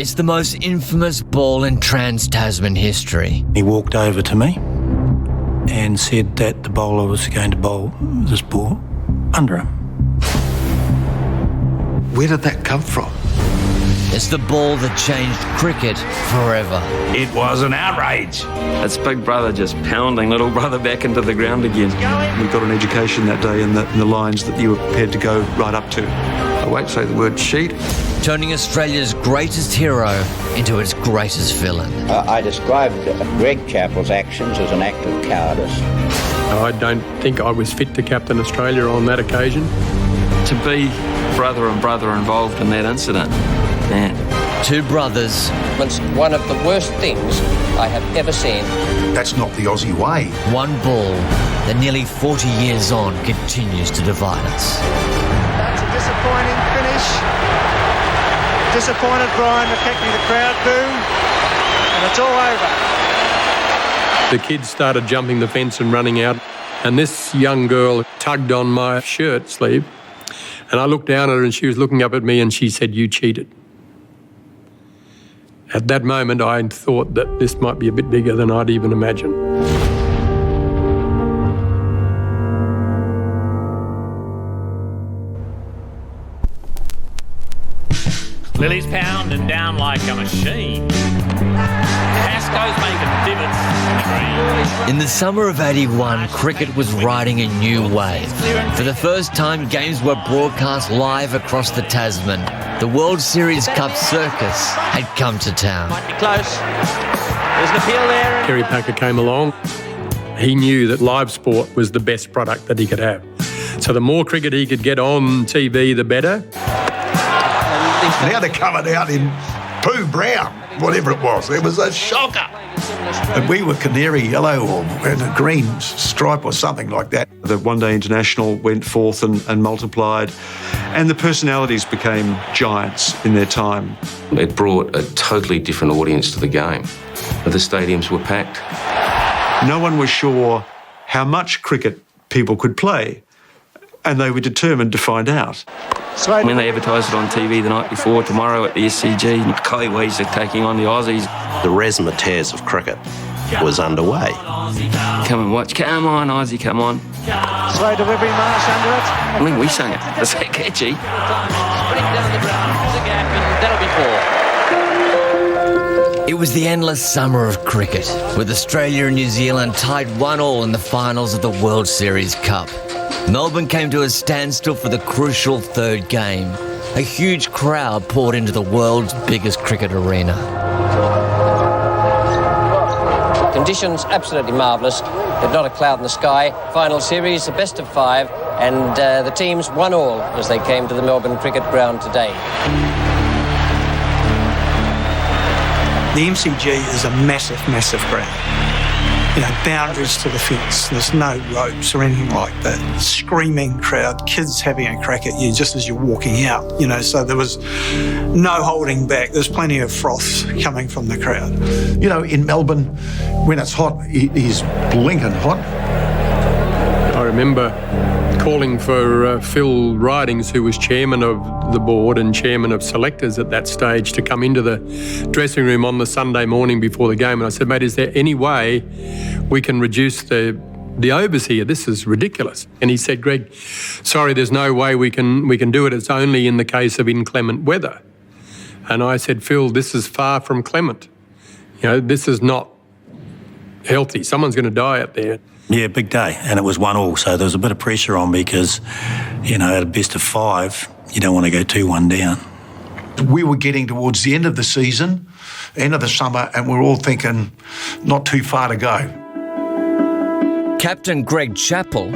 It's the most infamous ball in Trans-Tasman history. He walked over to me and said that the bowler was going to bowl this ball Underarm. Where did that come from? It's the ball that changed cricket forever. It was an outrage. It's Big Brother just pounding Little Brother back into the ground again. We got an education that day in the lines that you were prepared to go right up to. I won't say the word cheat. Turning Australia's greatest hero into its greatest villain. I described Greg Chappell's actions as an act of cowardice. I don't think I was fit to captain Australia on that occasion. To be brother and brother involved in that incident, man. Two brothers. It's one of the worst things I have ever seen. That's not the Aussie way. One ball that nearly 40 years on continues to divide us. That's a disappointing finish. Disappointed Brian McKechnie, the crowd boo, and it's all over. The kids started jumping the fence and running out, and this young girl tugged on my shirt sleeve, and I looked down at her and she was looking up at me and she said, "You cheated." At that moment, I thought that this might be a bit bigger than I'd even imagined. Lily's pounding down like a machine. Pascoe's making divots in the green. In the summer of '81, cricket was riding a new wave. For the first time, games were broadcast live across the Tasman. The World Series Cup circus had come to town. Might be close. There's an appeal there. Kerry Packer came along. He knew that live sport was the best product that he could have. So the more cricket he could get on TV, the better. Now they're coming out in poo brown, whatever it was. It was a shocker. And we were canary yellow or a green stripe or something like that. The one-day international went forth and multiplied, and the personalities became giants in their time. It brought a totally different audience to the game. The stadiums were packed. No one was sure how much cricket people could play, and they were determined to find out. When they advertised it on TV the night before, tomorrow at the SCG, Kiwis are taking on the Aussies. The razzmatazz of cricket was underway. Come and watch. Come on, Aussie, come on. Sway to Webby Marsh under it. I think we sang it. Is that catchy? It was the endless summer of cricket, with Australia and New Zealand tied 1-1 in the finals of the World Series Cup. Melbourne came to a standstill for the crucial third game. A huge crowd poured into the world's biggest cricket arena. Conditions absolutely marvellous. There's not a cloud in the sky. Final series, a best of 5, and the teams 1-1 as they came to the Melbourne Cricket Ground today. The MCG is a massive, massive ground. You know, boundaries to the fence. There's no ropes or anything like that. Screaming crowd, kids having a crack at you just as you're walking out. You know, so there was no holding back. There's plenty of froth coming from the crowd. You know, in Melbourne, when it's hot, it is blinking hot. I remember calling for Phil Ridings, who was chairman of the board and chairman of selectors at that stage, to come into the dressing room on the Sunday morning before the game. And I said, "Mate, is there any way we can reduce the overs here? This is ridiculous." And he said, "Greg, sorry, there's no way we can do it. It's only in the case of inclement weather." And I said, "Phil, this is far from clement. You know, this is not healthy. Someone's going to die out there." Yeah, big day. And it was 1-1, so there was a bit of pressure on because, you know, at a best of 5, you don't want to go 2-1 down. We were getting towards the end of the season, end of the summer, and we're all thinking not too far to go. Captain Greg Chappell,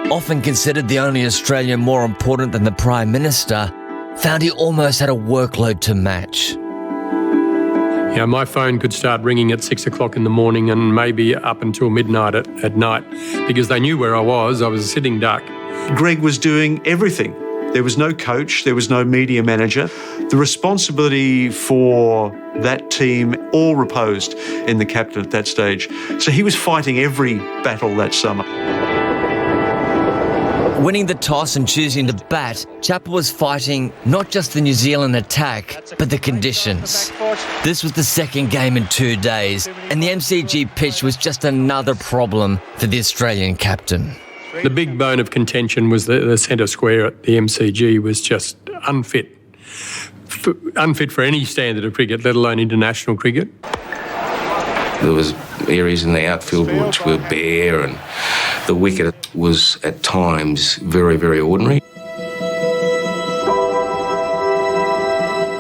often considered the only Australian more important than the Prime Minister, found he almost had a workload to match. You know, my phone could start ringing at 6 o'clock in the morning and maybe up until midnight at night because they knew where I was. I was a sitting duck. Greg was doing everything. There was no coach, there was no media manager. The responsibility for that team all reposed in the captain at that stage. So he was fighting every battle that summer. Winning the toss and choosing to bat, Chappell was fighting not just the New Zealand attack, but the conditions. This was the second game in 2 days, and the MCG pitch was just another problem for the Australian captain. The big bone of contention was the centre square at the MCG was just unfit for any standard of cricket, let alone international cricket. There was areas in the outfield which were bare, and the wicket was at times very, very ordinary.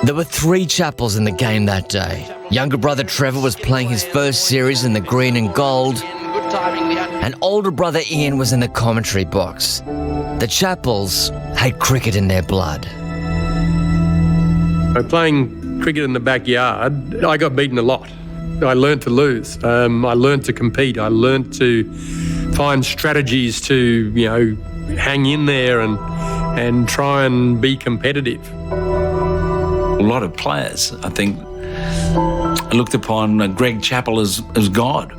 There were 3 Chappells in the game that day. Younger brother Trevor was playing his first series in the green and gold, and older brother Ian was in the commentary box. The Chappells had cricket in their blood. By playing cricket in the backyard, I got beaten a lot. I learned to lose. I learned to compete. I learned to find strategies to, hang in there and try and be competitive. A lot of players, I think, looked upon Greg Chappell as God.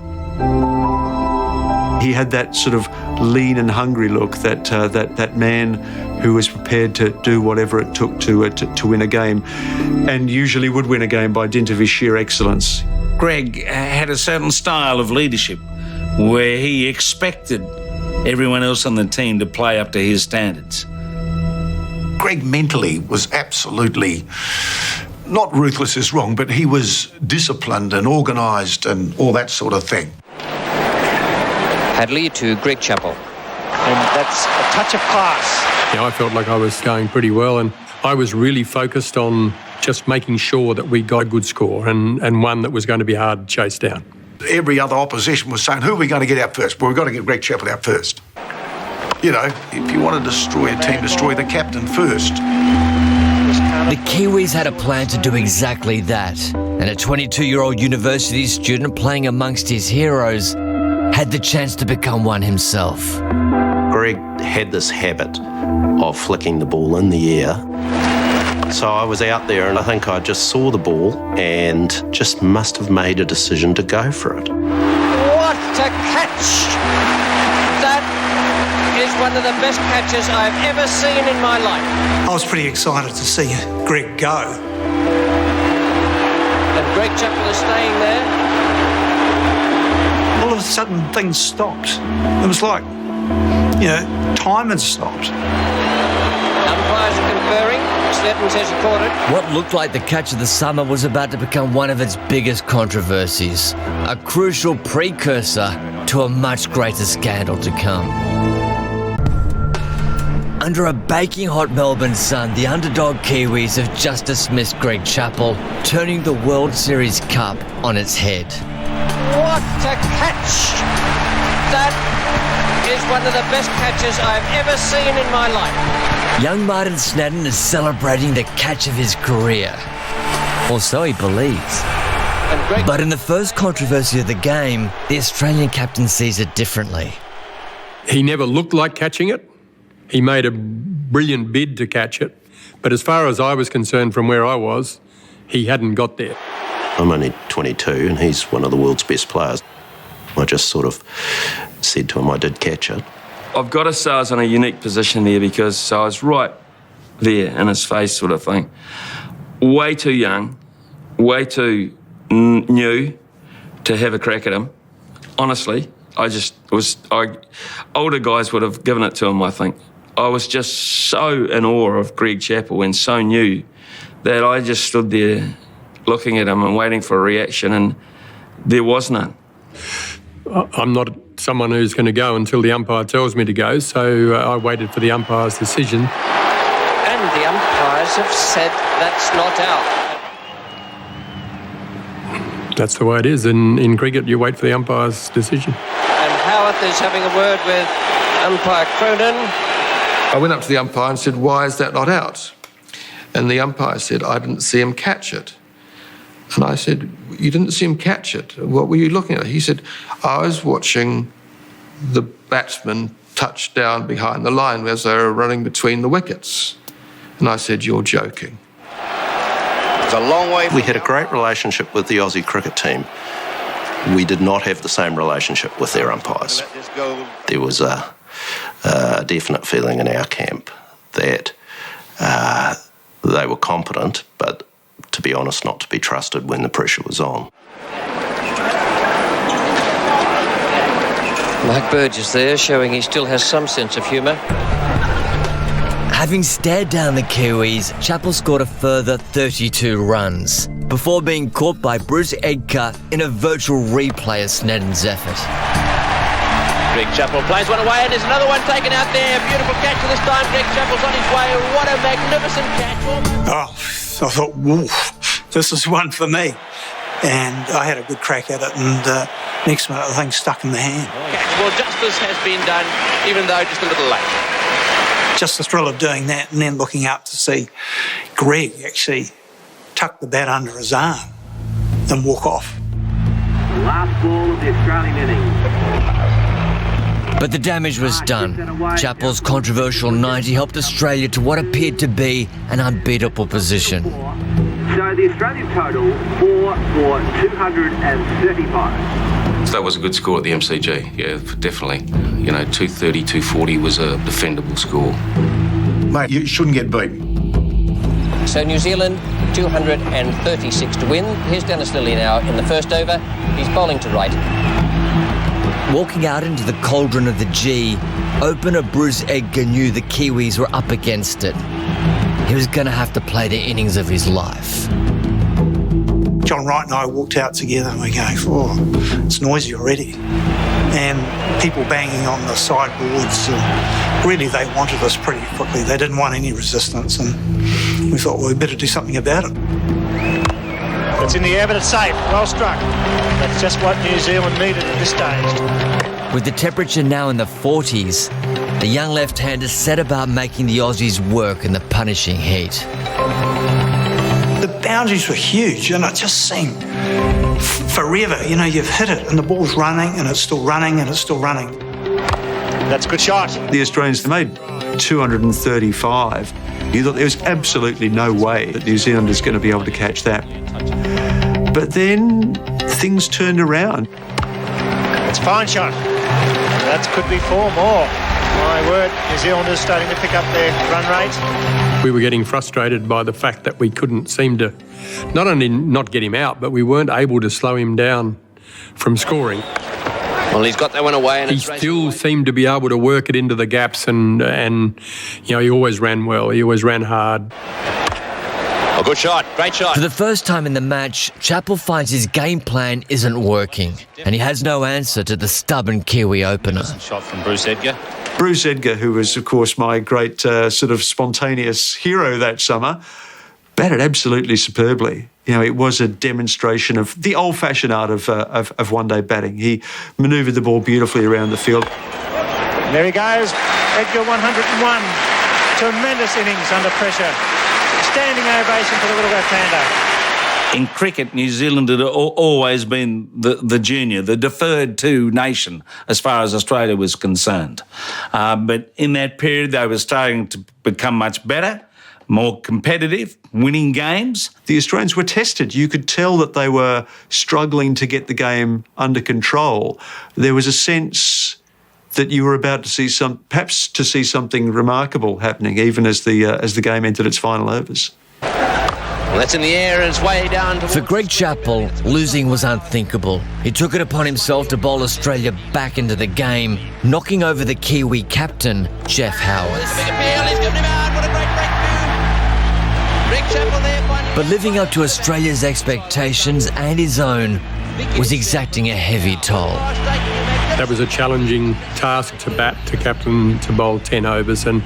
He had that sort of lean and hungry look, that man who was prepared to do whatever it took to win a game, and usually would win a game by dint of his sheer excellence. Greg had a certain style of leadership where he expected everyone else on the team to play up to his standards. Greg mentally was absolutely, not ruthless is wrong, but he was disciplined and organised and all that sort of thing. Hadley to Greg Chappell. And that's a touch of class. Yeah, I felt like I was going pretty well, and I was really focused on just making sure that we got a good score and one that was going to be hard to chase down. Every other opposition was saying, who are we going to get out first? Well, we've got to get Greg Chappell out first. If you want to destroy a team, destroy the captain first. The Kiwis had a plan to do exactly that, and a 22-year-old university student playing amongst his heroes had the chance to become one himself. Greg had this habit of flicking the ball in the air. So I was out there and I think I just saw the ball and just must have made a decision to go for it. What a catch! That is one of the best catches I've ever seen in my life. I was pretty excited to see Greg go. And Greg Chappell is staying there. All of a sudden, things stopped. It was like, time had stopped. Umpires are conferring. Snedden says he caught it. What looked like the catch of the summer was about to become one of its biggest controversies, a crucial precursor to a much greater scandal to come. Under a baking hot Melbourne sun, the underdog Kiwis have just dismissed Greg Chappell, turning the World Series Cup on its head. What a catch! That is one of the best catches I've ever seen in my life. Young Martin Snedden is celebrating the catch of his career. Or so he believes. But in the first controversy of the game, the Australian captain sees it differently. He never looked like catching it. He made a brilliant bid to catch it. But as far as I was concerned from where I was, he hadn't got there. I'm only 22 and he's one of the world's best players. I just sort of said to him I did catch it. I've got to say I was in a unique position there because I was right there in his face sort of thing. Way too young, way too new to have a crack at him. Honestly, older guys would have given it to him, I think. I was just so in awe of Greg Chappell and so new that I just stood there looking at him and waiting for a reaction, and there was none. I'm not someone who's going to go until the umpire tells me to go, so I waited for the umpire's decision. And the umpires have said that's not out. That's the way it is. In cricket, you wait for the umpire's decision. And Howarth is having a word with umpire Cronin. I went up to the umpire and said, why is that not out? And the umpire said, I didn't see him catch it. And I said, you didn't see him catch it? What were you looking at? He said, I was watching the batsman touch down behind the line as they were running between the wickets. And I said, you're joking. It's a long way. We had a great relationship with the Aussie cricket team. We did not have the same relationship with their umpires. There was a a definite feeling in our camp that they were competent, but to be honest, not to be trusted when the pressure was on. Mike Burgess there, showing he still has some sense of humour. Having stared down the Kiwis, Chappell scored a further 32 runs before being caught by Bruce Edgar in a virtual replay of Snedden's effort. Greg Chappell plays one away, and there's another one taken out there. Beautiful catch this time. Greg Chappell's on his way. What a magnificent catch. Oh, I thought, woof, this is one for me. And I had a good crack at it, and next minute the thing stuck in the hand. Well, justice has been done, even though just a little late. Just the thrill of doing that and then looking up to see Greg actually tuck the bat under his arm and walk off. Last ball of the Australian innings. But the damage was done. Chappell's controversial 90 helped Australia to what appeared to be an unbeatable position. So the Australian total, 4 for 235. So that was a good score at the MCG, yeah, definitely. 230, 240 was a defendable score. Mate, you shouldn't get beaten. So New Zealand, 236 to win. Here's Dennis Lilly now in the first over. He's bowling to right. Walking out into the cauldron of the G, opener Bruce Edgar knew the Kiwis were up against it. He was going to have to play the innings of his life. John Wright and I walked out together and we go, oh, it's noisy already. And people banging on the sideboards. And really, they wanted us pretty quickly. They didn't want any resistance. And we thought, well, we better do something about it. It's in the air, but it's safe. Well struck. That's just what New Zealand needed at this stage. With the temperature now in the 40s, the young left-hander set about making the Aussies work in the punishing heat. The boundaries were huge, and it just seemed forever. You've hit it, and the ball's running, and it's still running, and it's still running. That's a good shot. The Australians made 235. You thought there was absolutely no way that New Zealand is going to be able to catch that. But then things turned around. It's a fine shot. That could be 4 more. My word, New Zealanders starting to pick up their run rate. We were getting frustrated by the fact that we couldn't seem to not only not get him out, but we weren't able to slow him down from scoring. Well, he's got that one away, and he still seemed to be able to work it into the gaps, and he always ran well. He always ran hard. Oh, good shot. Great shot. For the first time in the match, Chappell finds his game plan isn't working, and he has no answer to the stubborn Kiwi opener. Shot from Bruce Edgar. Bruce Edgar, who was, of course, my great sort of spontaneous hero that summer, batted absolutely superbly. It was a demonstration of the old-fashioned art of one-day batting. He manoeuvred the ball beautifully around the field. There he goes. Edgar 101. Tremendous innings under pressure. Standing ovation for the little left-hander. In cricket, New Zealand had always been the junior, the deferred to nation as far as Australia was concerned. But in that period, they were starting to become much better, more competitive, winning games. The Australians were tested. You could tell that they were struggling to get the game under control. There was a sense that you were about to see something remarkable happening, even as the game entered its final overs. Well, that's in the air and it's way down. For Greg Chappell, losing was unthinkable. He took it upon himself to bowl Australia back into the game, knocking over the Kiwi captain, Jeff Howard. But living up to Australia's expectations and his own was exacting a heavy toll. That was a challenging task to bat, to captain, to bowl 10 overs, and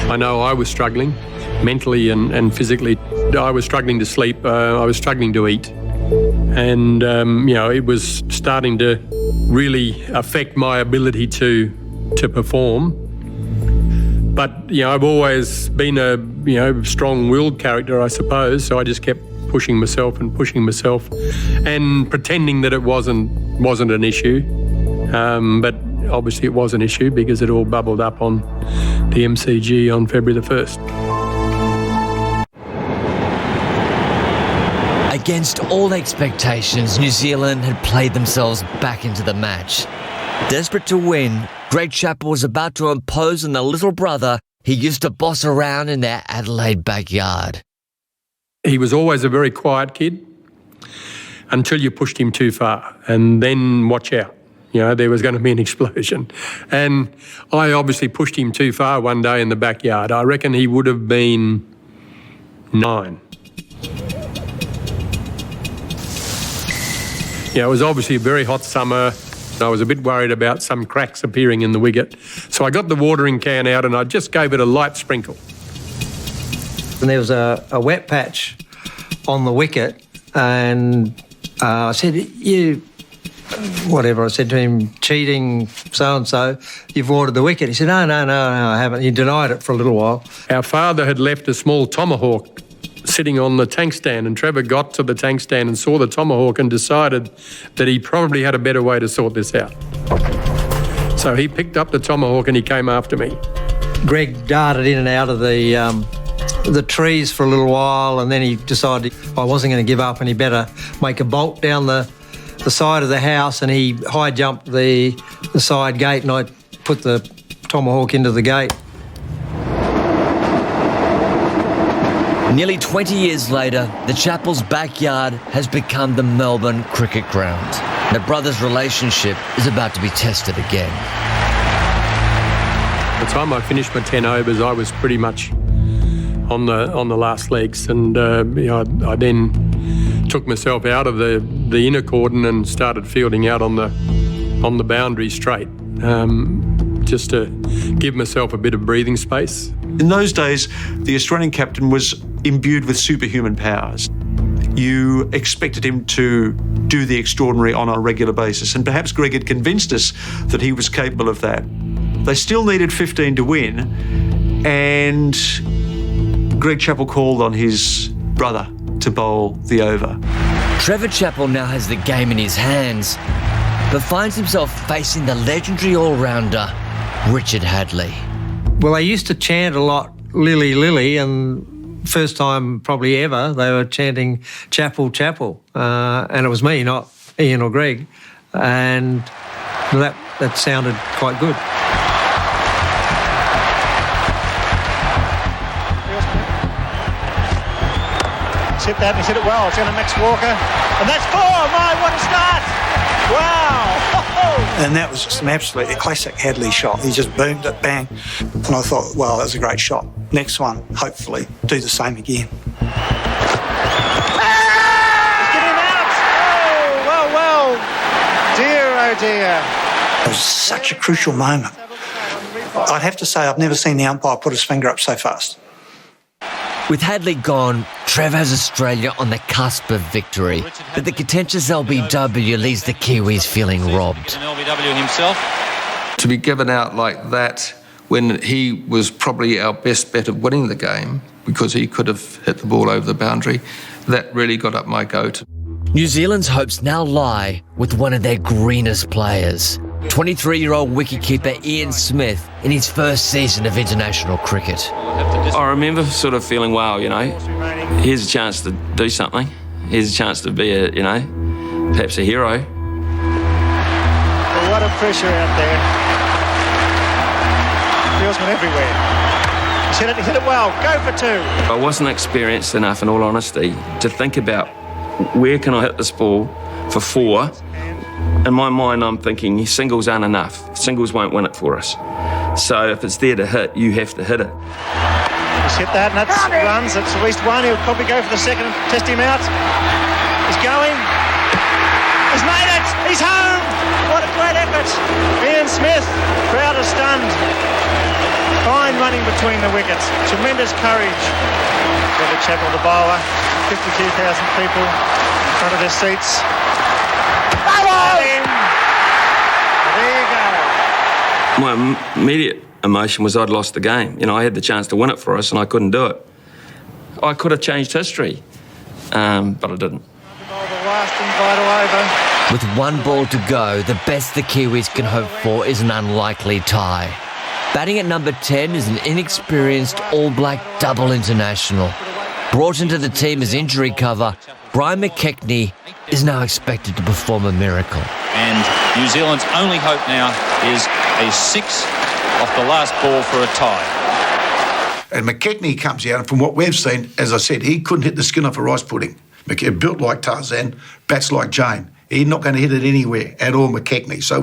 I know I was struggling mentally and physically. I was struggling to sleep, I was struggling to eat, and it was starting to really affect my ability to perform. But I've always been a strong-willed character, I suppose, so I just kept pushing myself and pretending that it wasn't an issue. But obviously it was an issue because it all bubbled up on the MCG on February the 1st. Against all expectations, New Zealand had played themselves back into the match. Desperate to win, Greg Chappell was about to impose on the little brother he used to boss around in their Adelaide backyard. He was always a very quiet kid until you pushed him too far, and then watch out. You know, there was going to be an explosion. And I obviously pushed him too far one day in the backyard. I reckon he would have been 9. Yeah, it was obviously a very hot summer. I was a bit worried about some cracks appearing in the wicket. So I got the watering can out and I just gave it a light sprinkle. And there was a wet patch on the wicket, and I said, I said to him, cheating so-and-so, you've watered the wicket. He said, no, I haven't. He denied it for a little while. Our father had left a small tomahawk sitting on the tank stand, and Trevor got to the tank stand and saw the tomahawk and decided that he probably had a better way to sort this out. So he picked up the tomahawk and he came after me. Greg darted in and out of the trees for a little while, and then he decided I wasn't going to give up and he better make a bolt down the side of the house, and he high jumped the side gate, and I put the tomahawk into the gate. Nearly 20 years later, the Chappell's backyard has become the Melbourne cricket ground. The brothers' relationship is about to be tested again. By the time I finished my 10 overs, I was pretty much on the last legs, and I then took myself out of the inner cordon and started fielding out on the boundary straight, just to give myself a bit of breathing space. In those days, the Australian captain was imbued with superhuman powers. You expected him to do the extraordinary on a regular basis, and perhaps Greg had convinced us that he was capable of that. They still needed 15 to win, and Greg Chappell called on his brother to bowl the over. Trevor Chappell now has the game in his hands, but finds himself facing the legendary all-rounder, Richard Hadlee. Well, they used to chant a lot, Lily, Lily, and first time probably ever, they were chanting Chappell, Chappell. And it was me, not Ian or Greg. And that sounded quite good. He's hit that, and he's hit it well. It's going to Max Walker. And that's 4! My, what a start! Wow! And that was just an absolutely classic Hadlee shot. He just boomed it, bang. And I thought, well, that was a great shot. Next one, hopefully, do the same again. He's getting out! Oh, well. Dear, oh dear. It was such a crucial moment. I'd have to say I've never seen the umpire put his finger up so fast. With Hadlee gone, Trev has Australia on the cusp of victory, but the contentious LBW leaves the Kiwis feeling robbed. LBW himself. To be given out like that when he was probably our best bet of winning the game because he could have hit the ball over the boundary, that really got up my goat. New Zealand's hopes now lie with one of their greenest players, 23-year-old wicketkeeper Ian Smith in his first season of international cricket. I remember sort of feeling, wow, here's a chance to do something. Here's a chance to be perhaps a hero. Well, what a pressure out there. Fieldsman everywhere. He's hit it well. Go for 2. I wasn't experienced enough, in all honesty, to think about where can I hit this ball for 4. In my mind, I'm thinking singles aren't enough. Singles won't win it for us. So if it's there to hit, you have to hit it. He's hit that, and that's runs. It's at least 1. He'll probably go for the second and test him out. He's going. He's made it. He's home. What a great effort. Ian Smith, crowd is stunned. Fine running between the wickets. Tremendous courage. Trevor Chappell, the bowler. 52,000 people in front of their seats. There you go. My immediate emotion was I'd lost the game. I had the chance to win it for us and I couldn't do it. I could have changed history, but I didn't. With 1 ball to go, the best the Kiwis can hope for is an unlikely tie. Batting at number 10 is an inexperienced all-black double international. Brought into the team as injury cover, Brian McKechnie is now expected to perform a miracle. and New Zealand's only hope now is a 6 off the last ball for a tie. And McKechnie comes out, and from what we've seen, as I said, he couldn't hit the skin off a rice pudding. Built like Tarzan, bats like Jane. He's not going to hit it anywhere at all, McKechnie. So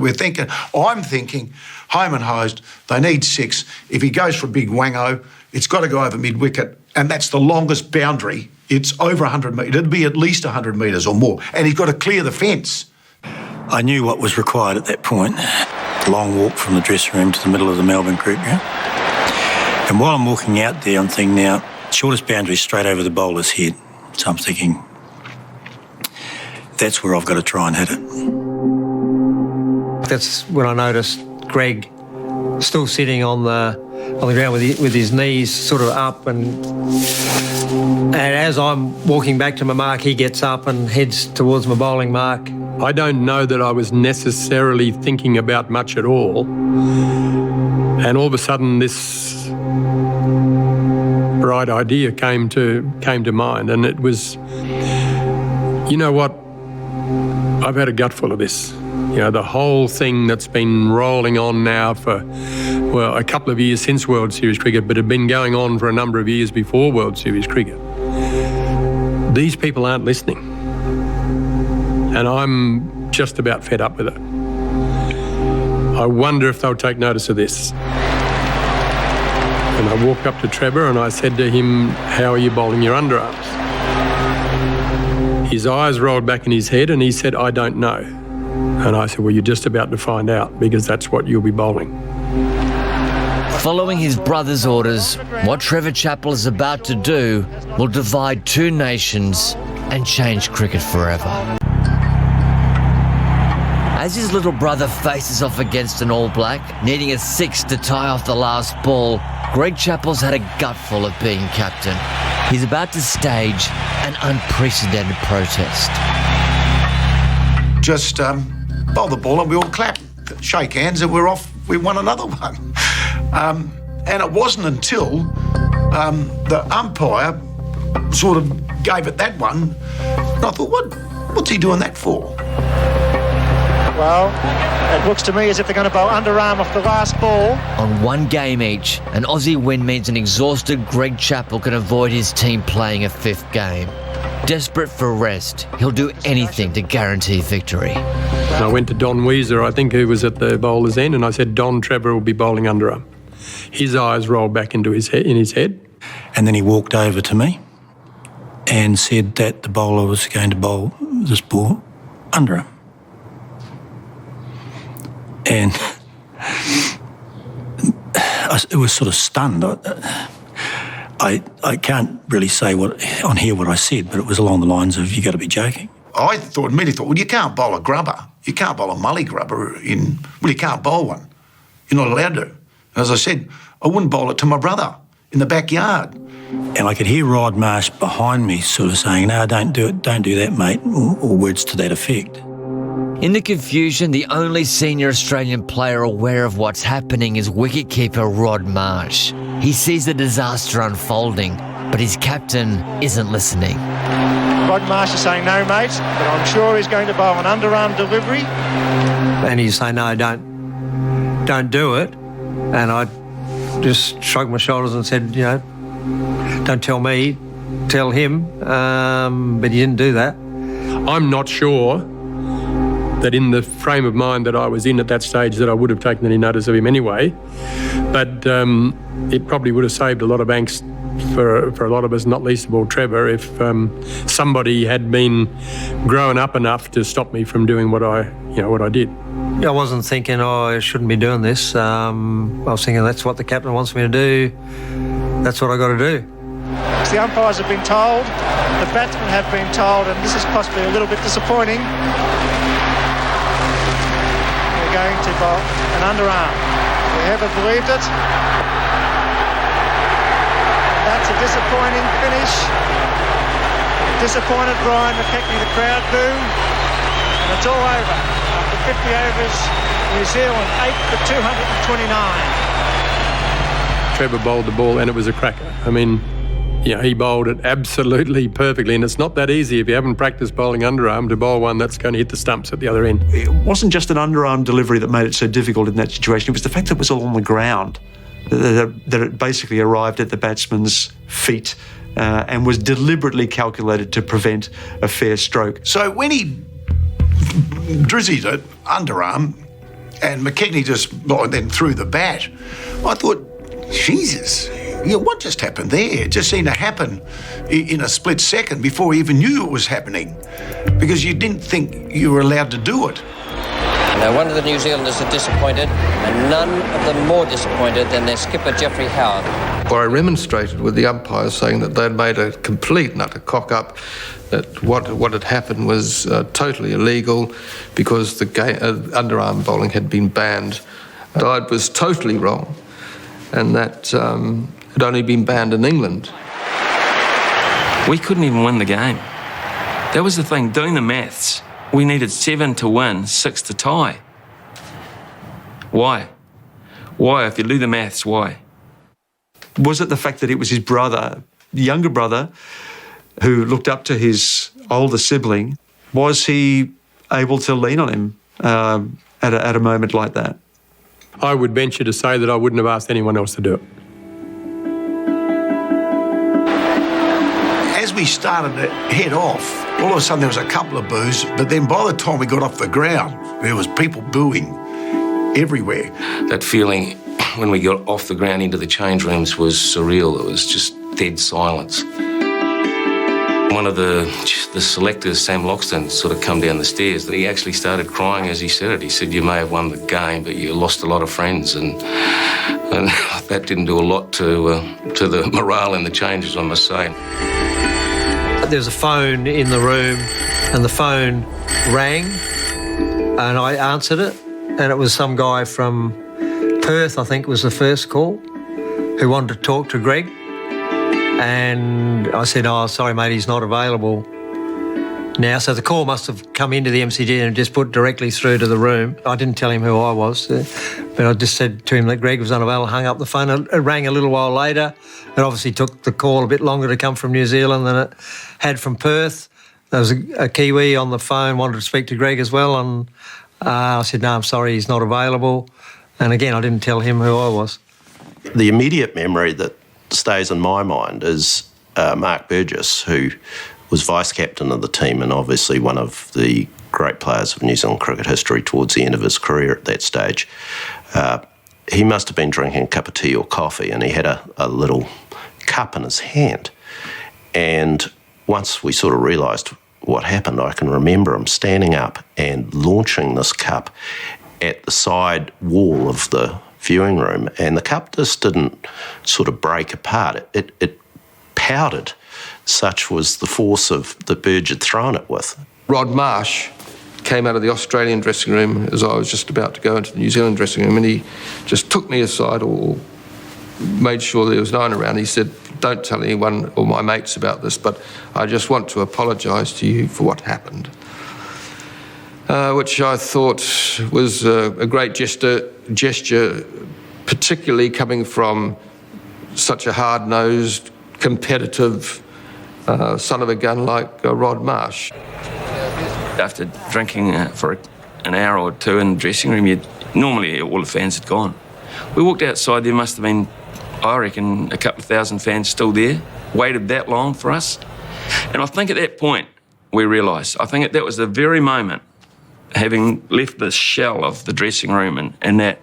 I'm thinking, home and hosed, they need 6. If he goes for a big wango, it's got to go over mid-wicket, and that's the longest boundary. It's over 100 metres. It'd be at least 100 metres or more, and he's got to clear the fence. I knew what was required at that point. The long walk from the dressing room to the middle of the Melbourne cricket ground. And while I'm walking out there, I'm thinking now, shortest boundary straight over the bowler's head. So I'm thinking, that's where I've got to try and hit it. That's when I noticed Greg still sitting on the ground with his knees sort of up, and as I'm walking back to my mark, he gets up and heads towards my bowling mark. I don't know that I was necessarily thinking about much at all, and all of a sudden this bright idea came to mind, and it was, you know what, I've had a gutful of this. You know, the whole thing that's been rolling on now for, well, a couple of years since World Series cricket, but had been going on for a number of years before World Series cricket. These people aren't listening. And I'm just about fed up with it. I wonder if they'll take notice of this. And I walked up to Trevor and I said to him, how are you bowling your underarms? His eyes rolled back in his head and he said, I don't know. And I said, well, you're just about to find out, because that's what you'll be bowling. Following his brother's orders, what Trevor Chappell is about to do will divide two nations and change cricket forever. As his little brother faces off against an All Black, needing a 6 to tie off the last ball, Greg Chappell's had a gutful of being captain. He's about to stage an unprecedented protest. Just bowl the ball and we all clap, shake hands, and we're off. We won another one. And it wasn't until the umpire sort of gave it that one, and I thought, what's he doing that for? Well, it looks to me as if they're going to bowl underarm off the last ball. On one game each, an Aussie win means an exhausted Greg Chappell can avoid his team playing a 5th game. Desperate for rest, he'll do anything to guarantee victory. And I went to Don Weezer, I think, who was at the bowler's end, and I said, Don, Trevor will be bowling underarm. His eyes rolled back into his head. And then he walked over to me and said that the bowler was going to bowl this ball underarm. And it was sort of stunned. I can't really say what I said, but it was along the lines of, you got to be joking. I immediately thought, well, you can't bowl a grubber. You can't bowl a mully grubber you can't bowl one. You're not allowed to. As I said, I wouldn't bowl it to my brother in the backyard. And I could hear Rod Marsh behind me sort of saying, no, don't do it, don't do that, mate, or words to that effect. In the confusion, the only senior Australian player aware of what's happening is wicketkeeper Rod Marsh. He sees the disaster unfolding, but his captain isn't listening. Rod Marsh is saying, no, mate, but I'm sure he's going to bowl an underarm delivery. And he's saying, no, don't do it. And I just shrugged my shoulders and said, you know, don't tell me, tell him. But he didn't do that. I'm not sure that in the frame of mind that I was in at that stage that I would have taken any notice of him anyway. But it probably would have saved a lot of angst for a lot of us, not least of all Trevor, if somebody had been grown up enough to stop me from doing what I did. I wasn't thinking, I shouldn't be doing this. I was thinking, that's what the captain wants me to do. That's what I got to do. The umpires have been told, the batsmen have been told, and this is possibly a little bit disappointing. They're going to bowl an underarm. They haven't believed it. That's a disappointing finish. Disappointed Brian McKechnie, the crowd boo. And it's all over. After 50 overs, New Zealand 8 for 229. Trevor bowled the ball and it was a cracker. I mean, he bowled it absolutely perfectly, and it's not that easy if you haven't practiced bowling underarm to bowl one that's going to hit the stumps at the other end. It wasn't just an underarm delivery that made it so difficult in that situation. It was the fact that it was all on the ground, that it basically arrived at the batsman's feet and was deliberately calculated to prevent a fair stroke. So when he drizzied it underarm and McKechnie just then threw the bat, I thought, Jesus, what just happened there? It just seemed to happen in a split second before he even knew it was happening, because you didn't think you were allowed to do it. No wonder the New Zealanders are disappointed, and none of them more disappointed than their skipper Geoffrey Howard. Well, I remonstrated with the umpires, saying that they'd made a complete and utter cock-up, that what had happened was totally illegal because the underarm bowling had been banned. I was totally wrong, and that had only been banned in England. We couldn't even win the game. That was the thing, doing the maths. We needed 7 to win, 6 to tie. Why? Why? If you do the maths, why? Was it the fact that it was his brother, younger brother, who looked up to his older sibling? Was he able to lean on him at a moment like that? I would venture to say that I wouldn't have asked anyone else to do it. As we started to head off, all of a sudden there was a couple of boos, but then by the time we got off the ground, there was people booing everywhere. That feeling when we got off the ground into the change rooms was surreal. It was just dead silence. One of the selectors, Sam Loxton, sort of come down the stairs. He actually started crying as he said it. He said, "You may have won the game, but you lost a lot of friends," and that didn't do a lot to the morale in the changes, I must say. There was a phone in the room, and the phone rang, and I answered it, and it was some guy from Perth, I think was the first call, who wanted to talk to Greg. And I said, "Oh, sorry, mate, he's not available now." So the call must have come into the MCG and just put directly through to the room. I didn't tell him who I was, but I just said to him that Greg was unavailable, hung up the phone. It rang a little while later. It obviously took the call a bit longer to come from New Zealand than it had from Perth. There was a Kiwi on the phone, wanted to speak to Greg as well, and I said, "No, I'm sorry, he's not available." And again, I didn't tell him who I was. The immediate memory that stays in my mind is Mark Burgess, who was vice-captain of the team and obviously one of the great players of New Zealand cricket history towards the end of his career at that stage. He must have been drinking a cup of tea or coffee, and he had a little cup in his hand. And once we sort of realised what happened, I can remember him standing up and launching this cup at the side wall of the viewing room, and the cup just didn't sort of break apart. It powdered. Such was the force of that Burge had thrown it with. Rod Marsh came out of the Australian dressing room as I was just about to go into the New Zealand dressing room, and he just took me aside, or made sure there was no one around. He said, "Don't tell anyone or my mates about this, but I just want to apologise to you for what happened." Which I thought was a great gesture, particularly coming from such a hard-nosed, competitive son of a gun like Rod Marsh. After drinking for an hour or two in the dressing room, normally all the fans had gone. We walked outside, there must have been, I reckon, a couple of thousand fans still there, waited that long for us. And I think at that point we realised, I think that was the very moment, having left the shell of the dressing room and that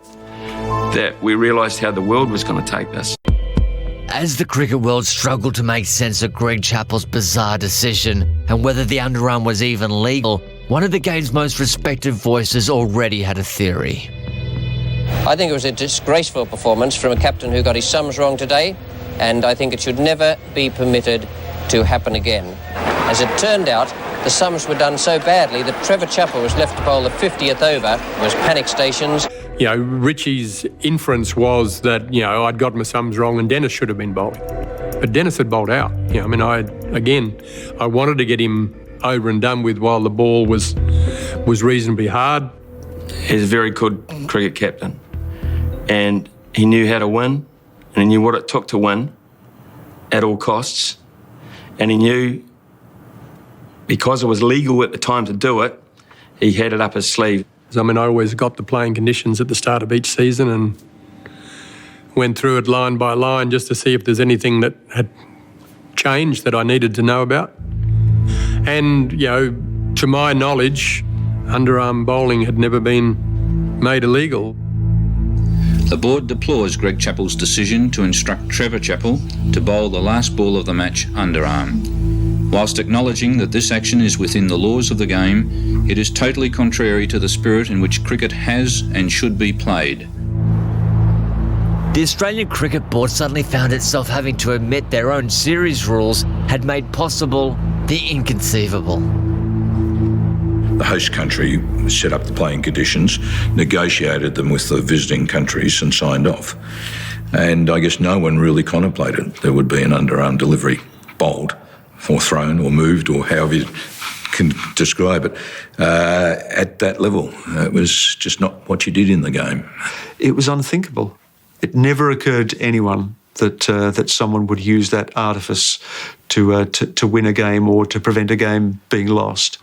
we realised how the world was going to take this. As the cricket world struggled to make sense of Greg Chappell's bizarre decision and whether the underarm was even legal, one of the game's most respected voices already had a theory. I think it was a disgraceful performance from a captain who got his sums wrong today, and I think it should never be permitted to happen again. As it turned out, the sums were done so badly that Trevor Chappell was left to bowl the 50th over, was panic stations. You know, Richie's inference was that, I'd got my sums wrong and Dennis should have been bowling. But Dennis had bowled out. I wanted to get him over and done with while the ball was reasonably hard. He's a very good cricket captain, and he knew how to win, and he knew what it took to win, at all costs, and he knew because it was legal at the time to do it, he had it up his sleeve. I mean, I always got the playing conditions at the start of each season and went through it line by line just to see if there's anything that had changed that I needed to know about. And, you know, to my knowledge, underarm bowling had never been made illegal. The board deplores Greg Chappell's decision to instruct Trevor Chappell to bowl the last ball of the match underarm. Whilst acknowledging that this action is within the laws of the game, it is totally contrary to the spirit in which cricket has and should be played. The Australian Cricket Board suddenly found itself having to admit their own series rules had made possible the inconceivable. The host country set up the playing conditions, negotiated them with the visiting countries and signed off. And I guess no one really contemplated there would be an underarm delivery bowled or thrown or moved or however you can describe it at that level. It was just not what you did in the game. It was unthinkable. It never occurred to anyone that someone would use that artifice to win a game or to prevent a game being lost.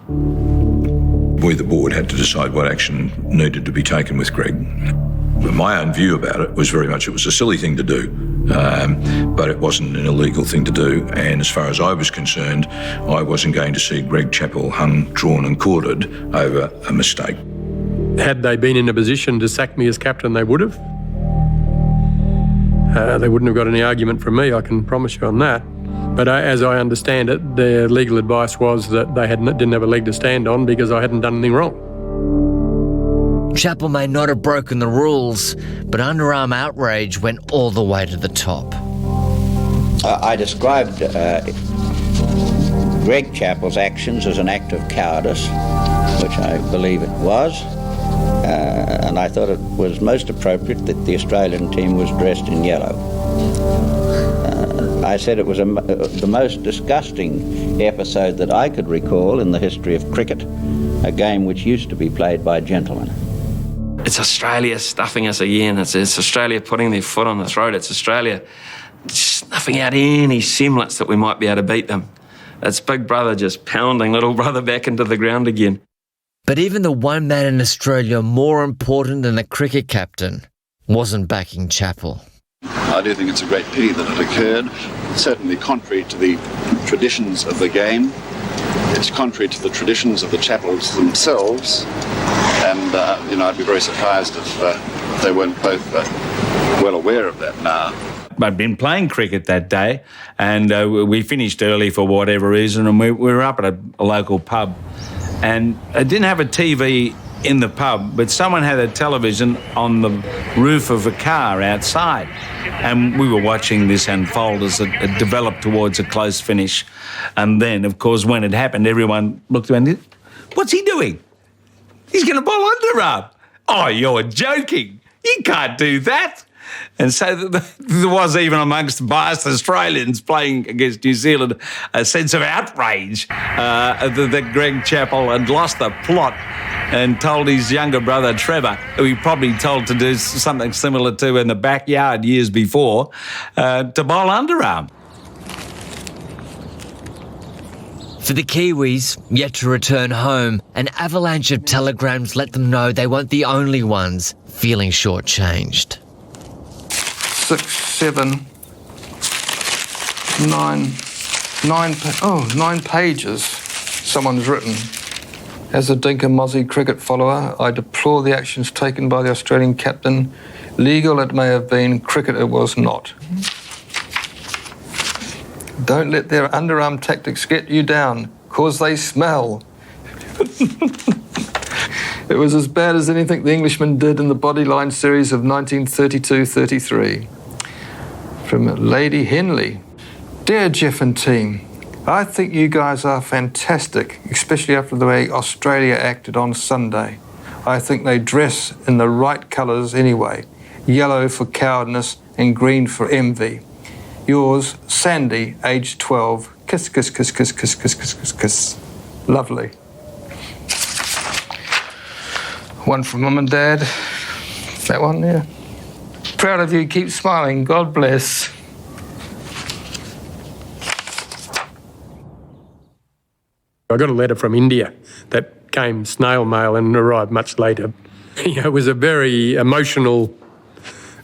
We, the board, had to decide what action needed to be taken with Greg. My own view about it was very much it was a silly thing to do, but it wasn't an illegal thing to do. And as far as I was concerned, I wasn't going to see Greg Chappell hung, drawn and quartered over a mistake. Had they been in a position to sack me as captain, they would have. They wouldn't have got any argument from me, I can promise you on that. But as I understand it, their legal advice was that they didn't have a leg to stand on because I hadn't done anything wrong. Chappell may not have broken the rules, but underarm outrage went all the way to the top. I described Greg Chappell's actions as an act of cowardice, which I believe it was. And I thought it was most appropriate that the Australian team was dressed in yellow. I said it was the most disgusting episode that I could recall in the history of cricket, a game which used to be played by gentlemen. It's Australia stuffing us again. It's Australia putting their foot on the throat. It's Australia snuffing out any semblance that we might be able to beat them. It's Big Brother just pounding Little Brother back into the ground again. But even the one man in Australia more important than a cricket captain wasn't backing Chappell. I do think it's a great pity that it occurred. It's certainly contrary to the traditions of the game. It's contrary to the traditions of the Chappells themselves. And, I'd be very surprised if they weren't both well aware of that now. I'd been playing cricket that day, and we finished early for whatever reason, and we were up at a local pub. And I didn't have a TV in the pub, but someone had a television on the roof of a car outside. And we were watching this unfold as it developed towards a close finish. And then, of course, when it happened, everyone looked around, what's he doing? He's going to bowl underarm. Oh, you're joking. You can't do that. And so there was, even amongst biased Australians playing against New Zealand, a sense of outrage that Greg Chappell had lost the plot and told his younger brother Trevor, who he probably told to do something similar to in the backyard years before, to bowl underarm. For the Kiwis, yet to return home, an avalanche of telegrams let them know they weren't the only ones feeling shortchanged. 6, 7, 9 pages someone's written. As a Dinka Mozzie cricket follower, I deplore the actions taken by the Australian captain. Legal it may have been, cricket it was not. Don't let their underarm tactics get you down, cause they smell. It was as bad as anything the Englishman did in the Bodyline series of 1932-33. From Lady Henley. Dear Jeff and team, I think you guys are fantastic, especially after the way Australia acted on Sunday. I think they dress in the right colours anyway. Yellow for cowardness and green for envy. Yours, Sandy, aged 12. Kiss, kiss, kiss, kiss, kiss, kiss, kiss, kiss, kiss. Lovely. One from Mum and Dad. That one there. Proud of you. Keep smiling. God bless. I got a letter from India that came snail mail and arrived much later. It was a very emotional,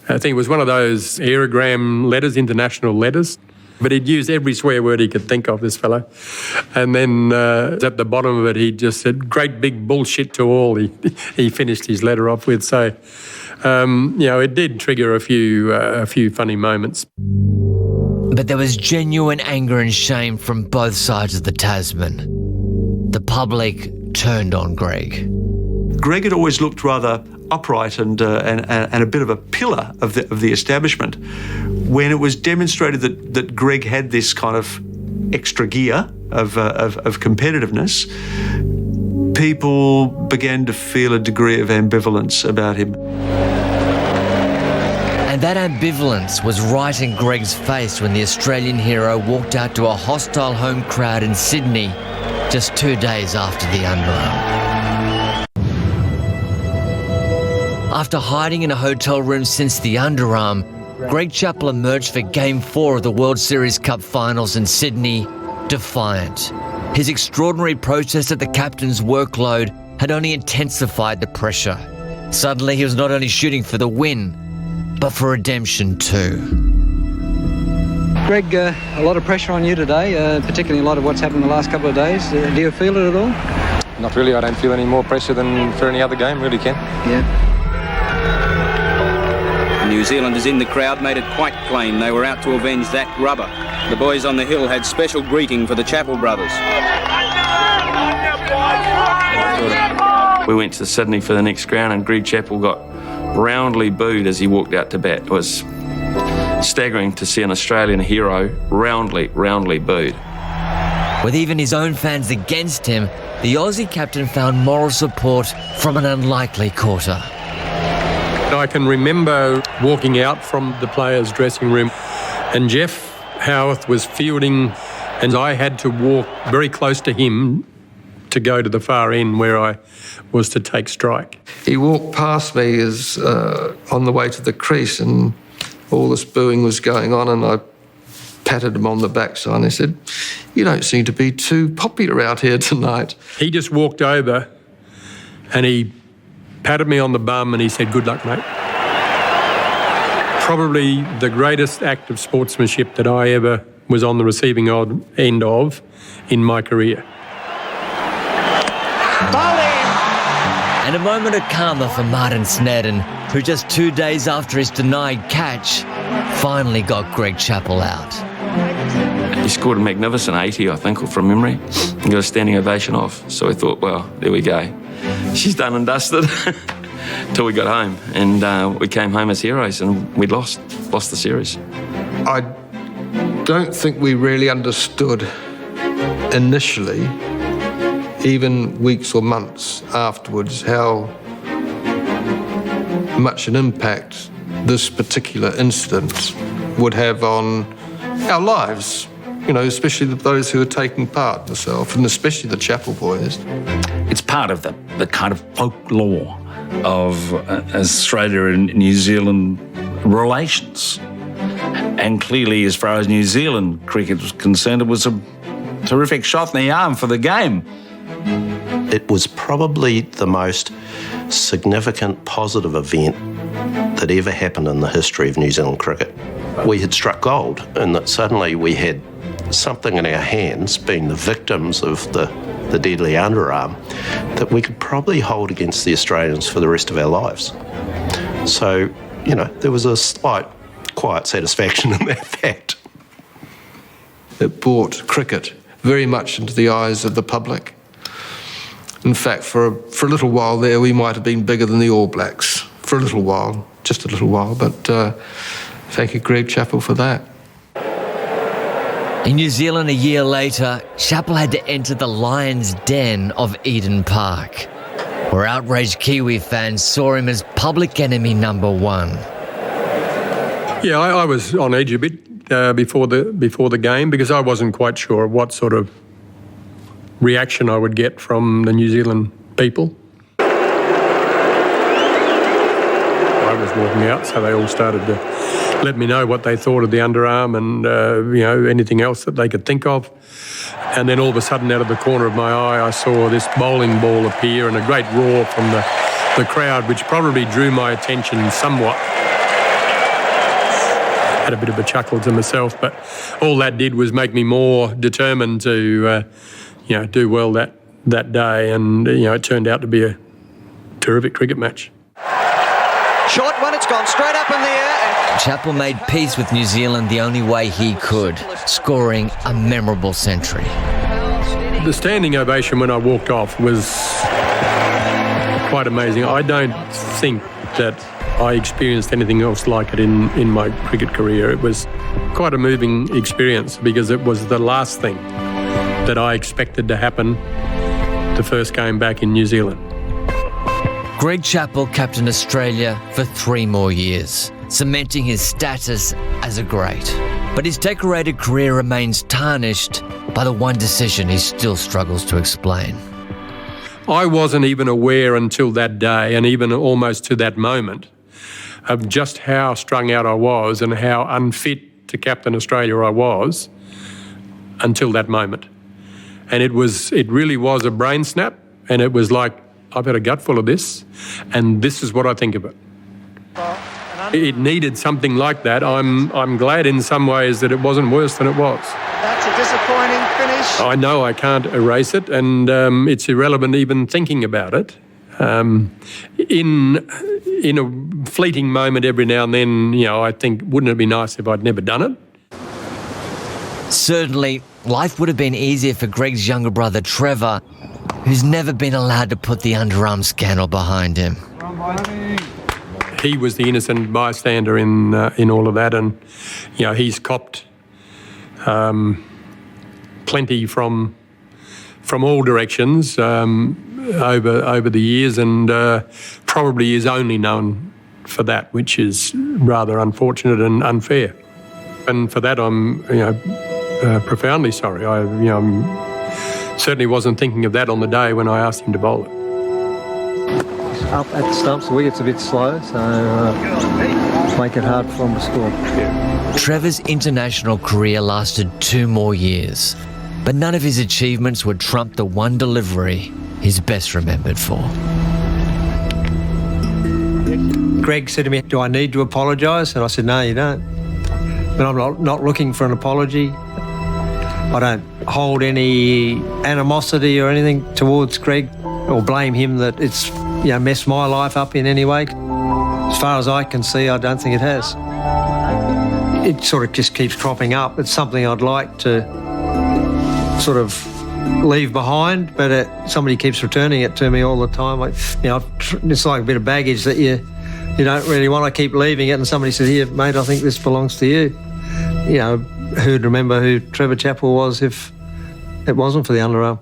I think it was one of those aerogram letters, international letters. But he'd used every swear word he could think of, this fellow. And then at the bottom of it, he just said, "Great big bullshit to all," he finished his letter off with. So, it did trigger a few funny moments. But there was genuine anger and shame from both sides of the Tasman. The public turned on Greg. Greg had always looked rather upright and a bit of a pillar of the establishment. When it was demonstrated that Greg had this kind of extra gear of competitiveness, people began to feel a degree of ambivalence about him. And that ambivalence was right in Greg's face when the Australian hero walked out to a hostile home crowd in Sydney just 2 days after the Underarm. After hiding in a hotel room since the Underarm, Greg Chappell emerged for Game 4 of the World Series Cup Finals in Sydney, defiant. His extraordinary protest at the captain's workload had only intensified the pressure. Suddenly, he was not only shooting for the win, but for redemption too. Greg, a lot of pressure on you today, particularly in light of what's happened the last couple of days. Do you feel it at all? Not really. I don't feel any more pressure than for any other game, really, Ken. Yeah. New Zealanders in the crowd made it quite plain they were out to avenge that rubber. The boys on the hill had special greeting for the Chappell brothers. We went to Sydney for the next ground and Greg Chappell got roundly booed as he walked out to bat. It was staggering to see an Australian hero roundly booed. With even his own fans against him, the Aussie captain found moral support from an unlikely quarter. I can remember walking out from the players' dressing room and Jeff Howarth was fielding and I had to walk very close to him to go to the far end where I was to take strike. He walked past me as on the way to the crease and all this booing was going on and I patted him on the backside and I said, "You don't seem to be too popular out here tonight." He just walked over and he patted me on the bum and he said, "Good luck, mate." Probably the greatest act of sportsmanship that I ever was on the receiving end of in my career. And a moment of karma for Martin Snedden, who just 2 days after his denied catch, finally got Greg Chappell out. He scored a magnificent 80, I think, from memory. He got a standing ovation off. So we thought, well, there we go. She's done and dusted. Till we got home. And we came home as heroes and we'd lost the series. I don't think we really understood initially, even weeks or months afterwards, how much an impact this particular incident would have on our lives, especially those who are taking part, myself, and especially the Chappell boys. It's part of the kind of folklore of Australia and New Zealand relations. And clearly, as far as New Zealand cricket was concerned, it was a terrific shot in the arm for the game. It was probably the most significant positive event that ever happened in the history of New Zealand cricket. We had struck gold in that suddenly we had something in our hands, being the victims of the deadly underarm, that we could probably hold against the Australians for the rest of our lives. So, there was a slight, quiet satisfaction in that fact. It brought cricket very much into the eyes of the public. In fact, for a little while there, we might have been bigger than the All Blacks. For a little while, just a little while, but thank you, Greg Chappell, for that. In New Zealand a year later, Chappell had to enter the lion's den of Eden Park, where outraged Kiwi fans saw him as public enemy number one. Yeah, I was on edge a bit before the game because I wasn't quite sure what sort of reaction I would get from the New Zealand people. I was walking out, so they all started to let me know what they thought of the underarm and anything else that they could think of. And then all of a sudden, out of the corner of my eye, I saw this bowling ball appear and a great roar from the crowd, which probably drew my attention somewhat. Had a bit of a chuckle to myself, but all that did was make me more determined to, do well that day. And, it turned out to be a terrific cricket match. Short one, it's gone straight up in the air. Chappell made peace with New Zealand the only way he could, scoring a memorable century. The standing ovation when I walked off was quite amazing. I don't think that I experienced anything else like it in my cricket career. It was quite a moving experience because it was the last thing that I expected to happen the first game back in New Zealand. Greg Chappell captained Australia for 3 more years, cementing his status as a great. But his decorated career remains tarnished by the one decision he still struggles to explain. I wasn't even aware until that day, and even almost to that moment, of just how strung out I was and how unfit to captain Australia I was until that moment. And it really was a brain snap, and it was like, I've had a gut full of this, and this is what I think of it. It needed something like that. I'm glad in some ways that it wasn't worse than it was. That's a disappointing finish. I know I can't erase it, and it's irrelevant even thinking about it. In a fleeting moment every now and then, I think, wouldn't it be nice if I'd never done it? Certainly, life would have been easier for Greg's younger brother, Trevor, who's never been allowed to put the underarm scandal behind him. He was the innocent bystander in all of that, and he's copped plenty from all directions over the years, and probably is only known for that, which is rather unfortunate and unfair. And for that, I'm profoundly sorry. I certainly wasn't thinking of that on the day when I asked him to bowl it. Up at the stumps, the wicket's a bit slow, so make it hard for him to score. Trevor's international career lasted 2 more years, but none of his achievements would trump the one delivery he's best remembered for. Greg said to me, do I need to apologise? And I said, no, you don't. But I'm not looking for an apology. I don't hold any animosity or anything towards Greg or blame him that it's messed my life up in any way. As far as I can see, I don't think it has. It sort of just keeps cropping up. It's something I'd like to sort of leave behind, but somebody keeps returning it to me all the time. It's like a bit of baggage that you don't really want to keep leaving it, and somebody says, here, mate, I think this belongs to you. Who'd remember who Trevor Chappell was if it wasn't for the underarm?